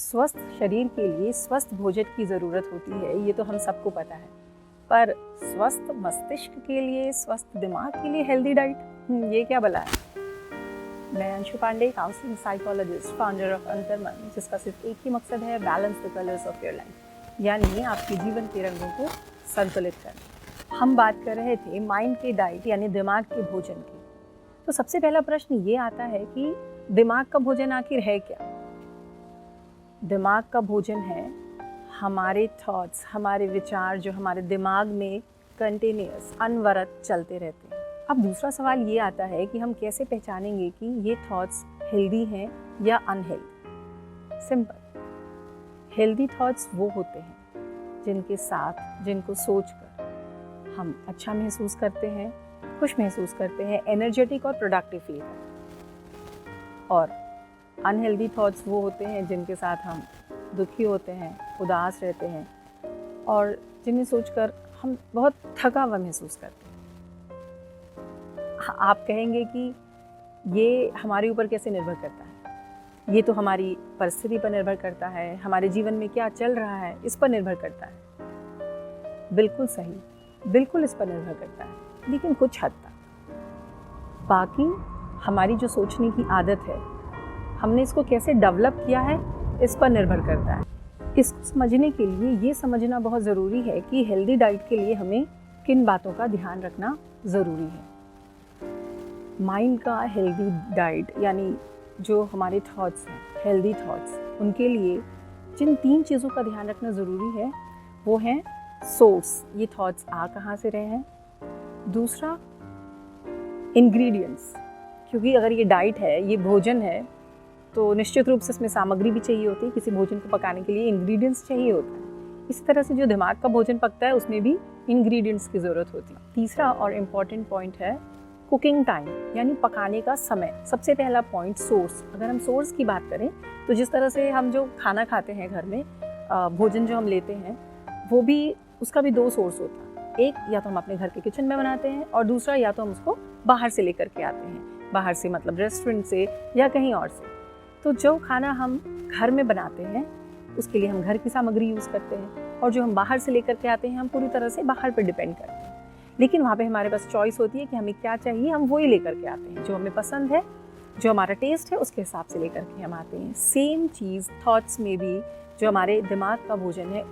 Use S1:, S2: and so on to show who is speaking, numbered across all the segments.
S1: स्वस्थ शरीर के लिए स्वस्थ भोजन की ज़रूरत होती है, ये तो हम सबको पता है। पर स्वस्थ मस्तिष्क के लिए, स्वस्थ दिमाग के लिए हेल्दी डाइट, ये क्या भला है? मैं Anshu Pandey, counselling psychologist, founder of Antarman, जिसका सिर्फ एक ही मकसद है, balance the colours of your life, यानी आपके जीवन के रंगों को संतुलित करना। हम बात कर रहे थे माइंड के डाइट यानी दिमाग के भोजन की। तो सबसे पहला प्रश्न ये आता है कि दिमाग का भोजन आखिर है क्या? दिमाग का भोजन है हमारे थॉट्स, हमारे विचार जो हमारे दिमाग में कंटिन्यूअस अनवरत चलते रहते हैं। अब दूसरा सवाल ये आता है कि हम कैसे पहचानेंगे कि ये थॉट्स हेल्दी हैं या अनहेल्दी? सिंपल, हेल्दी थॉट्स वो होते हैं जिनके साथ, जिनको सोचकर हम अच्छा महसूस करते हैं, खुश महसूस करते हैं, एनर्जेटिक और प्रोडक्टिव फील करते हैं। और अनहेल्दी थॉट्स वो होते हैं जिनके साथ हम दुखी होते हैं, उदास रहते हैं और जिन्हें सोचकर हम बहुत थका हुआ महसूस करते हैं। आप कहेंगे कि ये हमारे ऊपर कैसे निर्भर करता है? ये तो हमारी परिस्थिति पर निर्भर करता है, हमारे जीवन में क्या चल रहा है इस पर निर्भर करता है। बिल्कुल सही, बिल्कुल इस पर निर्भर करता है, लेकिन कुछ हद तक। बाकी हमारी जो सोचने की आदत है, हमने इसको कैसे डेवलप किया है, इस पर निर्भर करता है। इसको समझने के लिए ये समझना बहुत ज़रूरी है कि हेल्दी डाइट के लिए हमें किन बातों का ध्यान रखना ज़रूरी है। माइंड का हेल्दी डाइट यानी जो हमारे थॉट्स हैं, हेल्दी थॉट्स, उनके लिए जिन 3 चीज़ों का ध्यान रखना ज़रूरी है वो हैं सोर्स, ये थॉट्स आ कहाँ से रहे हैं। दूसरा, इंग्रेडिएंट्स, क्योंकि अगर ये डाइट है, ये भोजन है, तो निश्चित रूप से इसमें सामग्री भी चाहिए होती है। किसी भोजन को पकाने के लिए इंग्रेडिएंट्स चाहिए होता है। इसी तरह से जो दिमाग का भोजन पकता है उसमें भी इंग्रेडिएंट्स की ज़रूरत होती है। तीसरा और इम्पॉर्टेंट पॉइंट है कुकिंग टाइम, यानी पकाने का समय। सबसे पहला पॉइंट सोर्स। अगर हम सोर्स की बात करें तो जिस तरह से हम जो खाना खाते हैं घर में, भोजन जो हम लेते हैं, वो भी, उसका भी 2 सोर्स होता है। एक, या तो हम अपने घर के किचन में बनाते हैं, और दूसरा या तो हम उसको बाहर से लेकर के आते हैं। बाहर से मतलब रेस्टोरेंट से या कहीं और से। तो जो खाना हम घर में बनाते हैं उसके लिए हम घर की सामग्री यूज़ करते हैं, और जो हम बाहर से लेकर के आते हैं हम पूरी तरह से बाहर पर डिपेंड करते हैं। लेकिन वहाँ पे हमारे पास चॉइस होती है कि हमें क्या चाहिए, हम वही लेकर के आते हैं। जो हमें पसंद है, जो हमारा टेस्ट है, उसके हिसाब से लेकर के हम आते हैं। सेम चीज़ थॉट्स में भी, जो हमारे दिमाग का भोजन है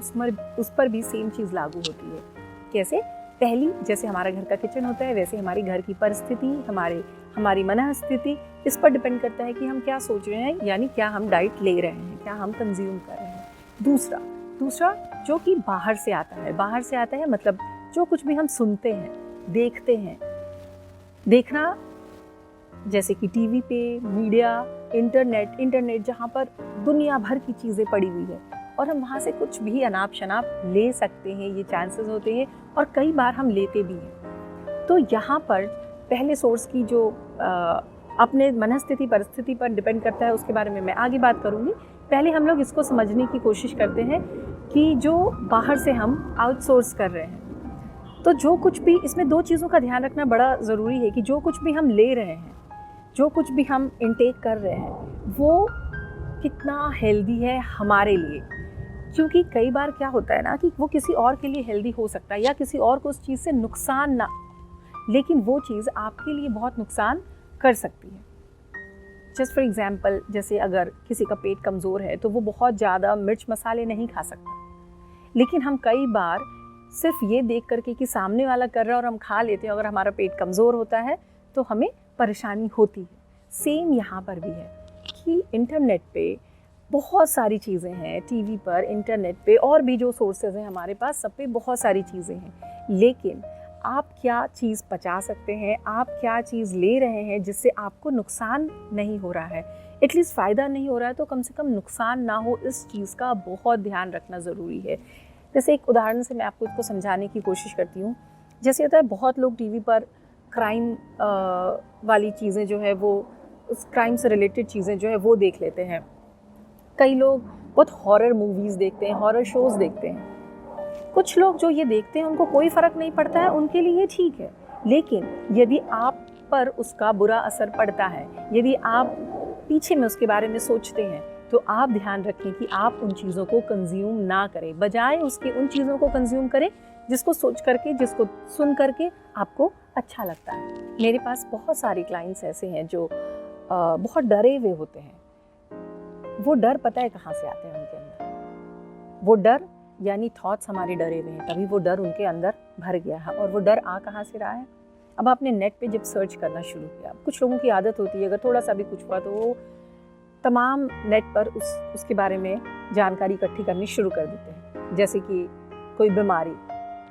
S1: उस पर भी सेम चीज़ लागू होती है। कैसे? पहली, जैसे हमारा घर का किचन होता है, वैसे हमारी घर की परिस्थिति, हमारी मनःस्थिति, इस पर डिपेंड करता है कि हम क्या सोच रहे हैं, यानी क्या हम डाइट ले रहे हैं, क्या हम कंज्यूम कर रहे हैं। दूसरा जो कि बाहर से आता है मतलब जो कुछ भी हम सुनते हैं, देखते हैं। देखना जैसे कि टीवी पे, मीडिया, इंटरनेट जहाँ पर दुनिया भर की चीज़ें पड़ी हुई है, और हम वहाँ से कुछ भी अनाप शनाप ले सकते हैं, ये चांसेस होते हैं, और कई बार हम लेते भी हैं। तो यहाँ पर पहले सोर्स की जो अपने मनस्थिति, परिस्थिति पर डिपेंड करता है, उसके बारे में मैं आगे बात करूँगी। पहले हम लोग इसको समझने की कोशिश करते हैं कि जो बाहर से हम आउटसोर्स कर रहे हैं, तो जो कुछ भी, इसमें 2 चीज़ों का ध्यान रखना बड़ा ज़रूरी है कि जो कुछ भी हम ले रहे हैं, जो कुछ भी हम इनटेक कर रहे हैं, वो कितना हेल्दी है हमारे लिए। क्योंकि कई बार क्या होता है ना कि वो किसी और के लिए हेल्दी हो सकता है, या किसी और को उस चीज़ से नुकसान ना, लेकिन वो चीज़ आपके लिए बहुत नुकसान कर सकती है। जस्ट फॉर एग्जाम्पल, जैसे अगर किसी का पेट कमज़ोर है तो वो बहुत ज़्यादा मिर्च मसाले नहीं खा सकता, लेकिन हम कई बार सिर्फ ये देख करके कि सामने वाला कर रहा है और हम खा लेते हैं, अगर हमारा पेट कमज़ोर होता है तो हमें परेशानी होती है। सेम यहाँ पर भी है कि इंटरनेट पे बहुत सारी चीज़ें हैं, टीवी पर, इंटरनेट पे, और भी जो सोर्सेज हैं हमारे पास, सब पे बहुत सारी चीज़ें हैं। लेकिन आप क्या चीज़ पचा सकते हैं, आप क्या चीज़ ले रहे हैं जिससे आपको नुकसान नहीं हो रहा है, एटलीस्ट फ़ायदा नहीं हो रहा है, तो कम से कम नुकसान ना हो, इस चीज़ का बहुत ध्यान रखना ज़रूरी है। जैसे एक उदाहरण से मैं आपको इसको समझाने की कोशिश करती हूँ। जैसे होता है, बहुत लोग टीवी पर क्राइम वाली चीज़ें जो है, वो उस क्राइम से रिलेटेड चीज़ें जो है वो देख लेते हैं। कई लोग बहुत हॉरर मूवीज़ देखते हैं, हॉरर शोज़ देखते हैं। कुछ लोग जो ये देखते हैं उनको कोई फ़र्क नहीं पड़ता है, उनके लिए ये ठीक है। लेकिन यदि आप पर उसका बुरा असर पड़ता है, यदि आप पीछे में उसके बारे में सोचते हैं, तो आप ध्यान रखें कि आप उन चीज़ों को कंज्यूम ना करें, बजाय उसके उन चीज़ों को कंज्यूम करें जिसको सोच करके, जिसको सुन करके आपको अच्छा लगता है। मेरे पास बहुत सारे क्लाइंट्स ऐसे हैं जो बहुत डरे हुए होते हैं। वो डर पता है कहाँ से आते हैं उनके अंदर? वो डर यानी थॉट्स हमारे डरे हुए हैं, तभी वो डर उनके अंदर भर गया है। और वो डर आ कहाँ से रहा है? अब आपने नेट पे जब सर्च करना शुरू किया, कुछ लोगों की आदत होती है अगर थोड़ा सा भी कुछ हुआ तो वो तमाम नेट पर उसके बारे में जानकारी इकट्ठी करनी शुरू कर देते हैं। जैसे कि कोई बीमारी,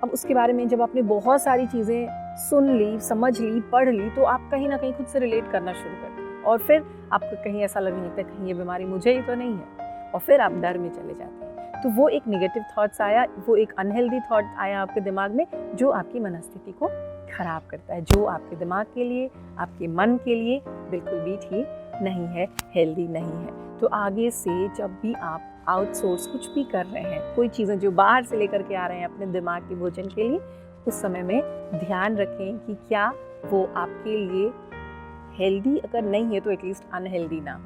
S1: अब उसके बारे में जब आपने बहुत सारी चीज़ें सुन ली, समझ ली, पढ़ ली, तो आप कहीं ना कहीं खुद से रिलेट करना शुरू करते हैं और फिर आपको कहीं ऐसा लगने लगता है कहीं ये बीमारी मुझे ही तो नहीं है, और फिर आप डर में चले जाते हैं। तो वो एक नेगेटिव थॉट्स आया, वो एक अनहेल्दी थॉट आया आपके दिमाग में, जो आपकी मनस्थिति को खराब करता है, जो आपके दिमाग के लिए, आपके मन के लिए बिल्कुल भी ठीक नहीं है, हेल्दी नहीं है। तो आगे से जब भी आप आउटसोर्स कुछ भी कर रहे हैं, कोई चीज़ें जो बाहर से लेकर के आ रहे हैं अपने दिमाग के भोजन के लिए, उस समय में ध्यान रखें कि क्या वो आपके लिए हेल्दी अगर नहीं है तो एटलीस्ट अनहेल्दी ना।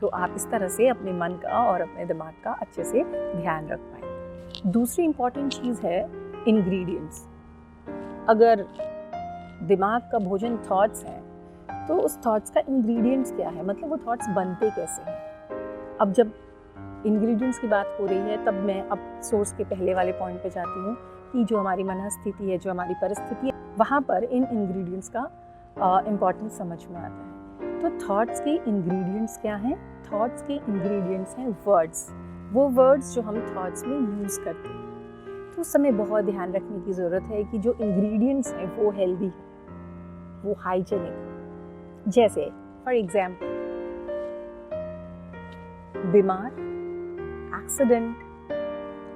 S1: तो आप इस तरह से अपने मन का और अपने दिमाग का अच्छे से ध्यान रख पाएं। दूसरी इम्पॉर्टेंट चीज़ है इंग्रेडिएंट्स। अगर दिमाग का भोजन थॉट्स है तो उस थॉट्स का इंग्रेडिएंट्स क्या है, मतलब वो थॉट्स बनते कैसे हैं। अब जब इंग्रेडिएंट्स की बात हो रही है तब मैं अब सोर्स के पहले वाले पॉइंट पे जाती हूँ कि जो हमारी मनस्थिति है, जो हमारी परिस्थिति है, वहाँ पर इन इंग्रेडिएंट्स का इम्पॉर्टेंस समझ में आता है। तो थॉट्स के इंग्रेडिएंट्स क्या हैं? थॉट्स के इंग्रेडिएंट्स हैं वर्ड्स, वो वर्ड्स जो हम थॉट्स में यूज़ करते हैं। तो उस समय बहुत ध्यान रखने की ज़रूरत है कि जो इंग्रेडिएंट्स हैं वो हेल्दी है, वो हाइजेनिक। जैसे फॉर एग्जाम्पल बीमार, एक्सीडेंट,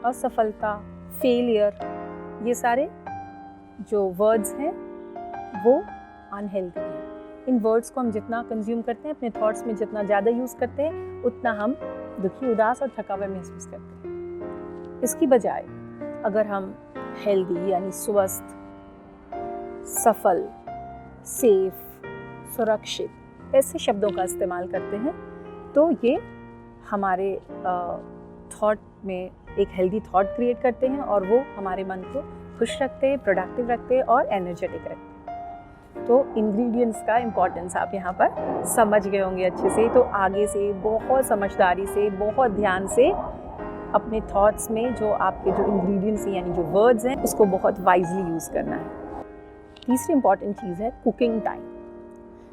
S1: असफलता, फेलियर, ये सारे जो वर्ड्स हैं वो अनहेल्दी हैं। इन वर्ड्स को हम जितना कंज्यूम करते हैं, अपने थॉट्स में जितना ज़्यादा यूज़ करते हैं, उतना हम दुखी, उदास और थका हुआ महसूस करते हैं। इसकी बजाय अगर हम हेल्दी यानी स्वस्थ, सफल, सेफ, सुरक्षित ऐसे शब्दों का इस्तेमाल करते हैं तो ये हमारे थॉट में एक हेल्दी थॉट क्रिएट करते हैं और वो हमारे मन को खुश रखते हैं, प्रोडक्टिव रखते हैं और एनर्जेटिक रखते हैं। तो इंग्रेडिएंट्स का इम्पोर्टेंस आप यहाँ पर समझ गए होंगे अच्छे से। तो आगे से बहुत समझदारी से, बहुत ध्यान से अपने थॉट्स में जो आपके जो इंग्रेडिएंट्स हैं यानी जो वर्ड्स हैं उसको बहुत वाइजली यूज़ करना है। तीसरी इम्पॉर्टेंट चीज़ है कुकिंग टाइम।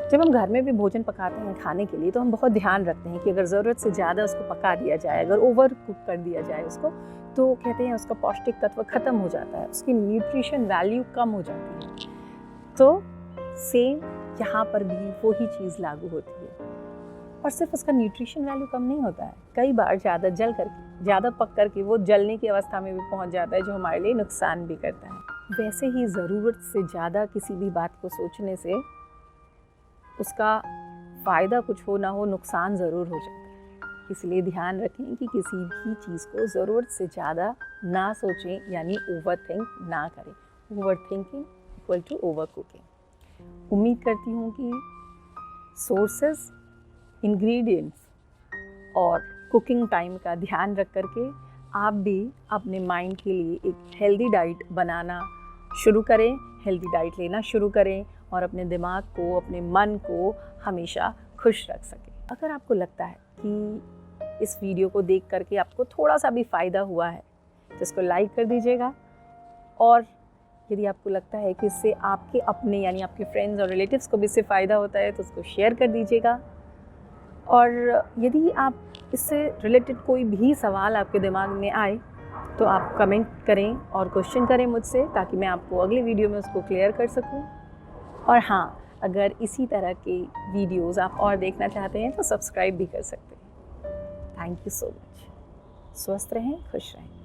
S1: जब हम घर में भी भोजन पकाते हैं खाने के लिए तो हम बहुत ध्यान रखते हैं कि अगर ज़रूरत से ज़्यादा उसको पका दिया जाए, अगर ओवर कुक कर दिया जाए उसको, तो कहते हैं उसका पौष्टिक तत्व ख़त्म हो जाता है, उसकी न्यूट्रिशन वैल्यू कम हो जाती है। तो सेम यहाँ पर भी वही चीज़ लागू होती है और सिर्फ उसका न्यूट्रिशन वैल्यू कम नहीं होता है, कई बार ज़्यादा जल करके, ज़्यादा पक करके वो जलने की अवस्था में भी पहुँच जाता है, जो हमारे लिए नुकसान भी करता है। वैसे ही ज़रूरत से ज़्यादा किसी भी बात को सोचने से उसका फ़ायदा कुछ हो ना हो, नुकसान ज़रूर हो जाता है। इसलिए ध्यान रखें कि किसी भी चीज़ को ज़रूरत से ज़्यादा ना सोचें, यानी ओवर थिंक ना करें। Over thinking equal to over cooking. उम्मीद करती हूँ कि सोर्सेस, इंग्रेडिएंट्स और कुकिंग टाइम का ध्यान रख करके आप भी अपने माइंड के लिए एक हेल्दी डाइट बनाना शुरू करें, हेल्दी डाइट लेना शुरू करें और अपने दिमाग को, अपने मन को हमेशा खुश रख सकें। अगर आपको लगता है कि इस वीडियो को देख करके आपको थोड़ा सा भी फ़ायदा हुआ है तो इसको लाइक कर दीजिएगा, और यदि आपको लगता है कि इससे आपके अपने यानी आपके फ्रेंड्स और रिलेटिव्स को भी इससे फ़ायदा होता है तो उसको शेयर कर दीजिएगा। और यदि आप इससे रिलेटेड कोई भी सवाल आपके दिमाग में आए तो आप कमेंट करें और क्वेश्चन करें मुझसे, ताकि मैं आपको अगले वीडियो में उसको क्लियर कर सकूं। और हाँ, अगर इसी तरह के वीडियोस आप और देखना चाहते हैं तो सब्सक्राइब भी कर सकते हैं। Thank you so much. स्वस्थ रहें, खुश रहें।